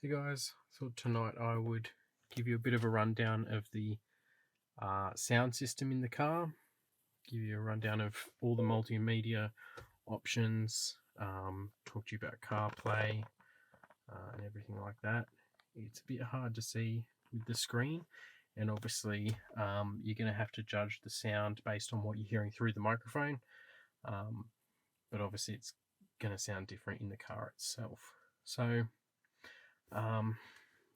Hey guys, thought tonight I would give you a bit of a rundown of the sound system in the car, give you a rundown of all the multimedia options, talk to you about Carplay and everything like that. It's a bit hard to see with the screen, and obviously you're going to have to judge the sound based on what you're hearing through the microphone, but obviously it's going to sound different in the car itself. So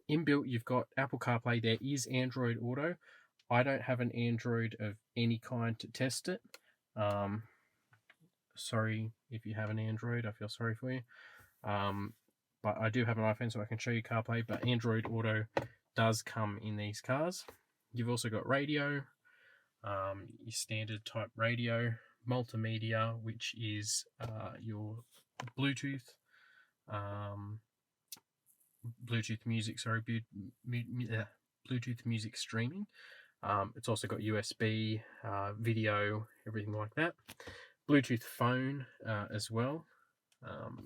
inbuilt, you've got Apple CarPlay. There is Android Auto. I don't have an Android of any kind to test it. Sorry if you have an Android, I feel sorry for you. But I do have an iPhone, so I can show you CarPlay. But Android Auto does come in these cars. You've also got radio, your standard type radio, multimedia, which is your Bluetooth. Bluetooth music, Bluetooth music streaming. It's also got USB, video, everything like that. Bluetooth phone as well.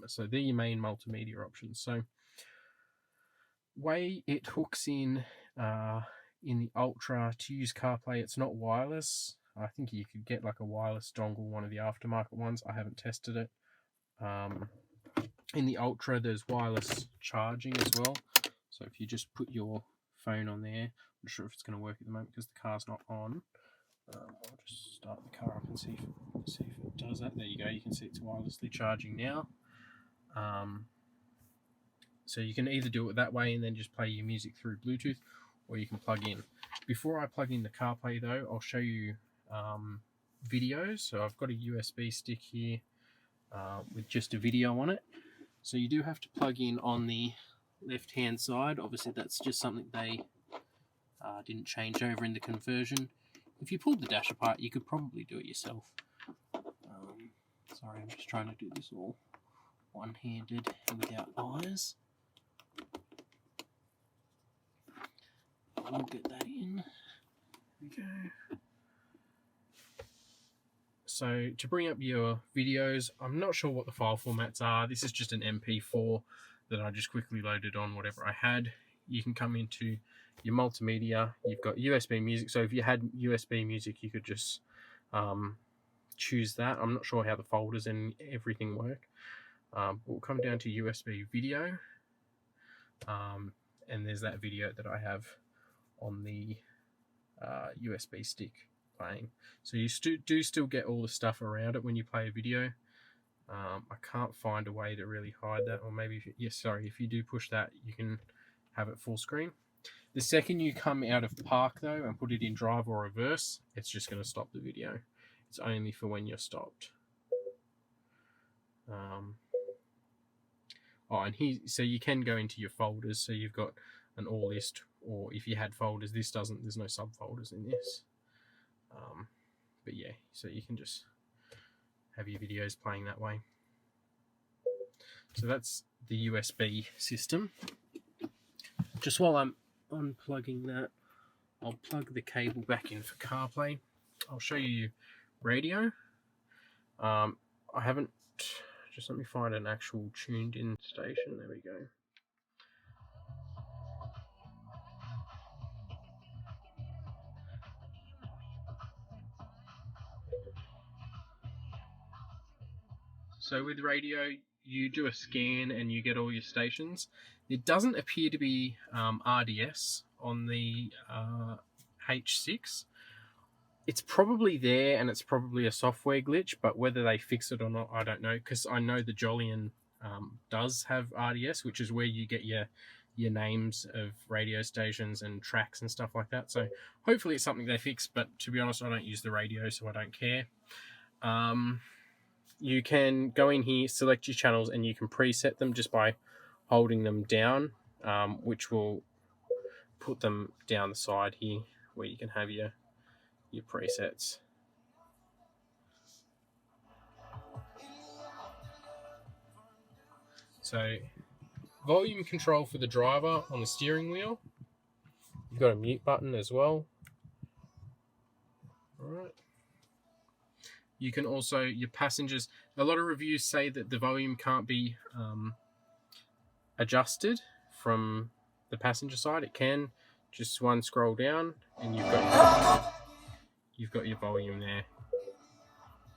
So they're your main multimedia options. So way it hooks in the Ultra to use CarPlay, it's not wireless. I think you could get like a wireless dongle, one of the aftermarket ones. I haven't tested it. In the Ultra, there's wireless charging as well. So if you just put your phone on there, I'm not sure if it's going to work at the moment because the car's not on. I'll just start the car up and see if it does that. There you go. You can see it's wirelessly charging now. So you can either do it that way and then just play your music through Bluetooth, or you can plug in. Before I plug in the CarPlay though, I'll show you videos. So I've got a USB stick here with just a video on it. So you do have to plug in on the left-hand side. Obviously, that's just something they didn't change over in the conversion. If you pulled the dash apart, you could probably do it yourself. Sorry, I'm just trying to do this all one-handed and without eyes. I'll get that in. There we go. So to bring up your videos, I'm not sure what the file formats are. This is just an MP4 that I just quickly loaded on whatever I had. You can come into your multimedia. You've got USB music. So if you had USB music, you could just choose that. I'm not sure how the folders and everything work. We'll come down to USB video. And there's that video that I have on the USB stick playing. So you do still get all the stuff around it when you play a video. I can't find a way to really hide that, or maybe if you do push that, you can have it full screen. The second you come out of park though and put it in drive or reverse, it's just going to stop the video. It's only for when you're stopped. So you can go into your folders. So you've got an all list, or if you had folders, there's no subfolders in this. But yeah, so you can just have your videos playing that way. So that's the USB system. Just while I'm unplugging that, I'll plug the cable back in for CarPlay. I'll show you radio. I haven't, just let me find an actual tuned in station. There we go. So with radio, you do a scan and you get all your stations. It doesn't appear to be RDS on the H6. It's probably there and it's probably a software glitch, but whether they fix it or not, I don't know, because I know the Jolyon does have RDS, which is where you get your names of radio stations and tracks and stuff like that. So hopefully it's something they fix, but to be honest, I don't use the radio, so I don't care. You can go in here, select your channels, and you can preset them just by holding them down, which will put them down the side here where you can have your presets. So volume control for the driver on the steering wheel. You've got a mute button as well. All right. You can also, your passengers, a lot of reviews say that the volume can't be adjusted from the passenger side, it can. Just one scroll down and you've got your volume there.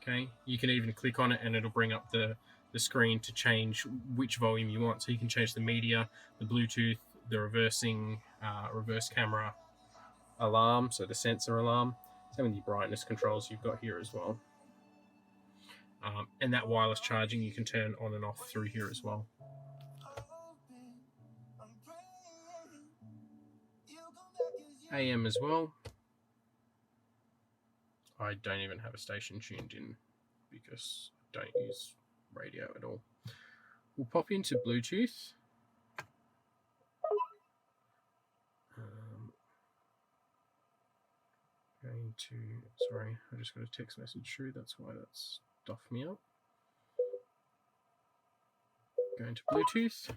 Okay, you can even click on it and it'll bring up the screen to change which volume you want. So you can change the media, the Bluetooth, the reverse camera alarm, so the sensor alarm. Some of the brightness controls you've got here as well. And that wireless charging you can turn on and off through here as well. AM as well. I don't even have a station tuned in because I don't use radio at all. We'll pop into Bluetooth. Sorry, I just got a text message through, that's why that's stuffed me up. Going to Bluetooth.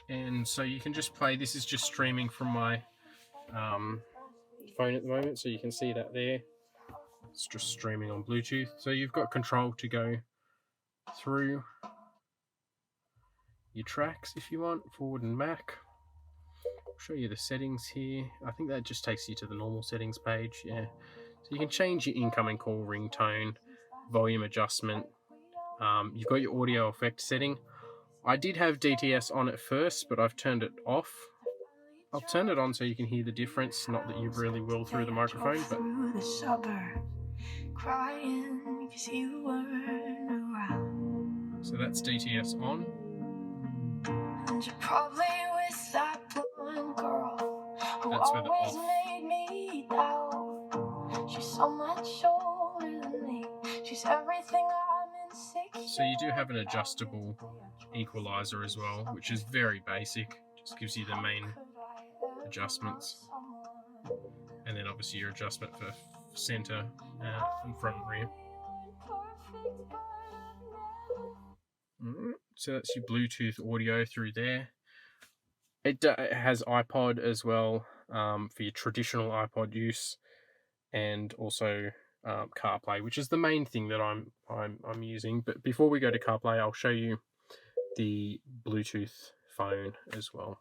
And so you can just play, this is just streaming from my phone at the moment, so you can see that there. It's just streaming on Bluetooth. So you've got control to go through your tracks if you want, forward and back. I'll show you the settings here. I think that just takes you to the normal settings page, yeah. So you can change your incoming call ringtone, volume adjustment. You've got your audio effect setting. I did have DTS on at first, but I've turned it off. I'll turn it on so you can hear the difference. Not that you really will through the microphone, but so that's DTS on. And you're probably with that blonde girl who always made me doubt. She's so much older than me. She's everything I'm insecure. So you do have an adjustable equalizer as well, which is very basic. Just gives you the main adjustments. And then obviously your adjustment for center and front and rear. So that's your Bluetooth audio through there. It has iPod as well for your traditional iPod use, and also Carplay, which is the main thing that I'm using. But before we go to Carplay, I'll show you the Bluetooth phone as well.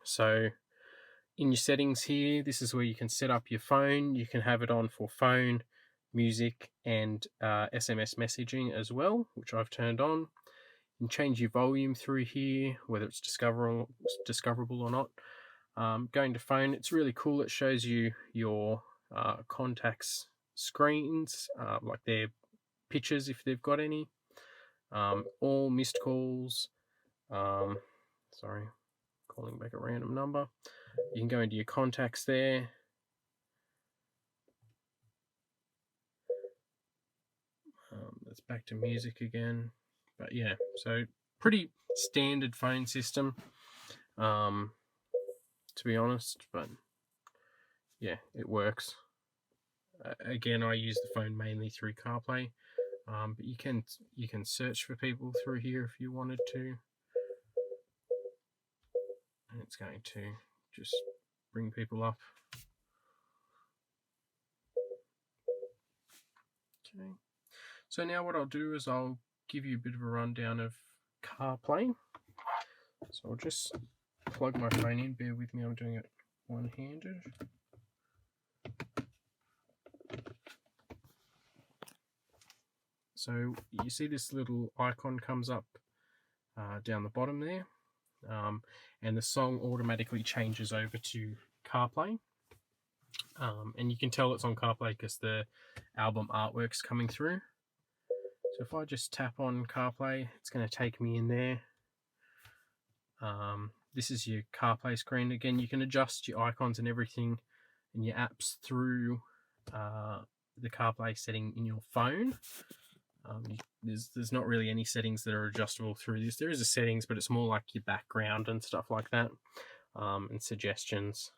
So in your settings here, this is where you can set up your phone. You can have it on for phone, music, and SMS messaging as well, which I've turned on. You can change your volume through here, whether it's discoverable or not. Going to phone, it's really cool. It shows you your contacts screens, like their pictures if they've got any. All missed calls. Sorry, calling back a random number. You can go into your contacts there. That's back to music again. But yeah, so pretty standard phone system, to be honest. But yeah, it works. Again, I use the phone mainly through Carplay, but you can search for people through here if you wanted to. And it's going to just bring people up. Okay. So now what I'll do is I'll give you a bit of a rundown of Carplay. So I'll just plug my phone in. Bear with me, I'm doing it one-handed. So you see this little icon comes up down the bottom there. And the song automatically changes over to Carplay. And you can tell it's on Carplay because the album artwork's coming through. So if I just tap on Carplay, it's going to take me in there. This is your Carplay screen. Again, you can adjust your icons and everything and your apps through the Carplay setting in your phone. There's not really any settings that are adjustable through this. There is a settings, but it's more like your background and stuff like that, and suggestions.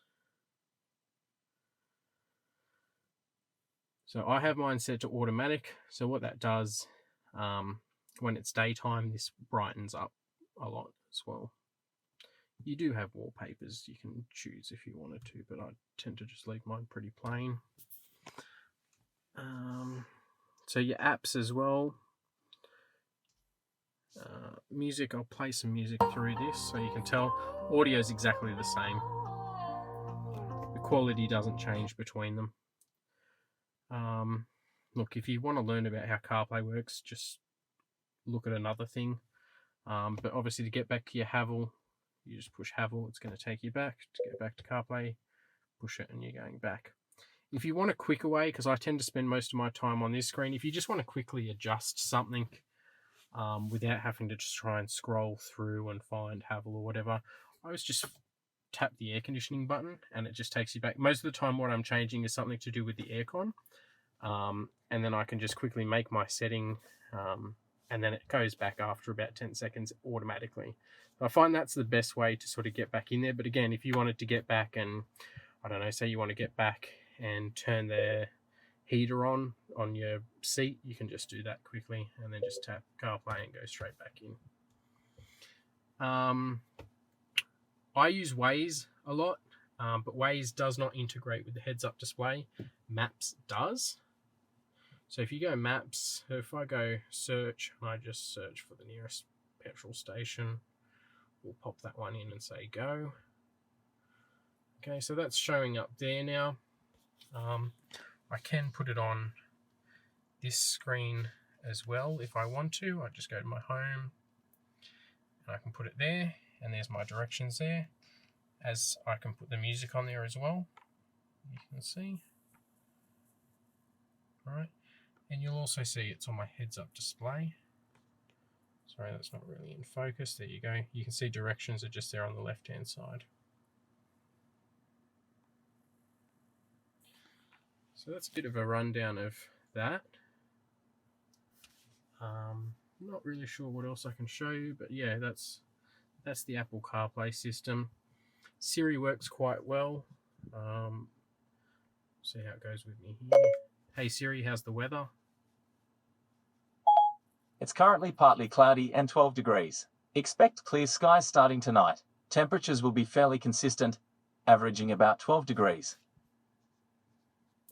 So I have mine set to automatic. So what that does, when it's daytime, this brightens up a lot as well. You do have wallpapers you can choose if you wanted to, but I tend to just leave mine pretty plain. So your apps as well. Music, I'll play some music through this so you can tell audio is exactly the same. The quality doesn't change between them. Look, if you want to learn about how CarPlay works, just look at another thing. But obviously to get back to your Haval, you just push Haval, it's going to take you back. To get back to CarPlay, push it and you're going back. If you want a quicker way, because I tend to spend most of my time on this screen, if you just want to quickly adjust something without having to just try and scroll through and find Haval or whatever, I always just tap the air conditioning button and it just takes you back. Most of the time what I'm changing is something to do with the aircon, and then I can just quickly make my setting, and then it goes back after about 10 seconds automatically. So I find that's the best way to sort of get back in there. But again, if you wanted to get back and, I don't know, say you want to get back and turn the heater on your seat, you can just do that quickly and then just tap CarPlay and go straight back in. I use Waze a lot, but Waze does not integrate with the heads-up display. Maps does. So if you go Maps, if I go search and I just search for the nearest petrol station, we'll pop that one in and say go. Okay, so that's showing up there now. I can put it on this screen as well if I want to. I just go to my home and I can put it there, and there's my directions there. As I can put the music on there as well, you can see. All right, and you'll also see it's on my heads-up display. Sorry, that's not really in focus. There you go. You can see directions are just there on the left-hand side. So that's a bit of a rundown of that. Not really sure what else I can show you, but yeah, that's the Apple CarPlay system. Siri works quite well. See how it goes with me here. Hey Siri, how's the weather? It's currently partly cloudy and 12 degrees. Expect clear skies starting tonight. Temperatures will be fairly consistent, averaging about 12 degrees.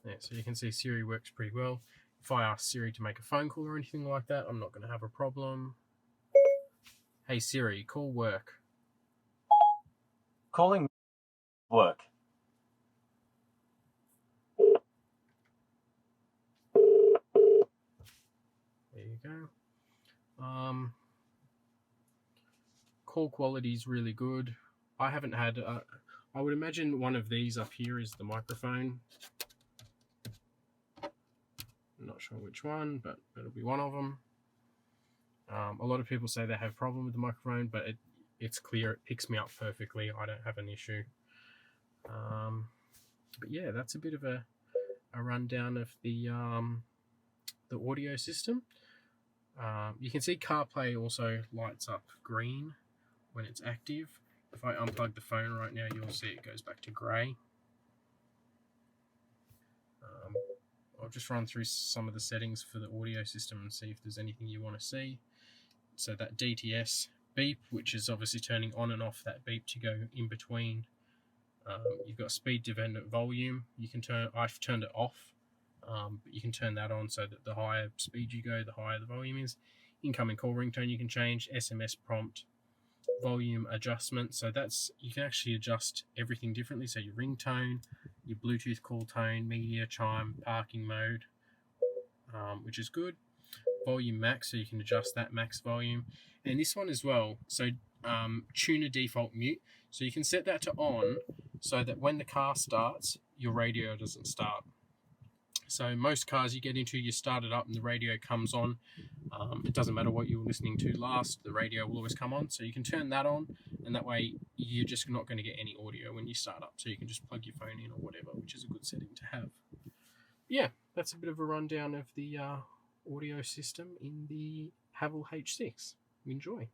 Yeah, so you can see Siri works pretty well. If I ask Siri to make a phone call or anything like that, I'm not going to have a problem. Hey Siri, call work. Calling work. There you go. Call quality is really good. I haven't had, I would imagine one of these up here is the microphone. I'm not sure which one, but it'll be one of them. A lot of people say they have a problem with the microphone, but it's clear, it picks me up perfectly. I don't have an issue. But yeah, that's a bit of a rundown of the audio system. You can see CarPlay also lights up green when it's active. If I unplug the phone right now, you'll see it goes back to grey. I'll just run through some of the settings for the audio system and see if there's anything you want to see. So that DTS beep, which is obviously turning on and off that beep to go in between. You've got speed dependent volume. You can turn, I've turned it off, but you can turn that on so that the higher speed you go, the higher the volume is. Incoming call ringtone you can change, SMS prompt, volume adjustment. So that's, you can actually adjust everything differently. So your ringtone, your Bluetooth call tone, media, chime, parking mode, which is good. Volume max, so you can adjust that max volume. And this one as well, so tuner default mute. So you can set that to on so that when the car starts, your radio doesn't start. So most cars you get into, you start it up and the radio comes on. It doesn't matter what you were listening to last, the radio will always come on. So you can turn that on, and that way you're just not going to get any audio when you start up. So you can just plug your phone in or whatever, which is a good setting to have. Yeah, that's a bit of a rundown of the audio system in the Haval H6. Enjoy.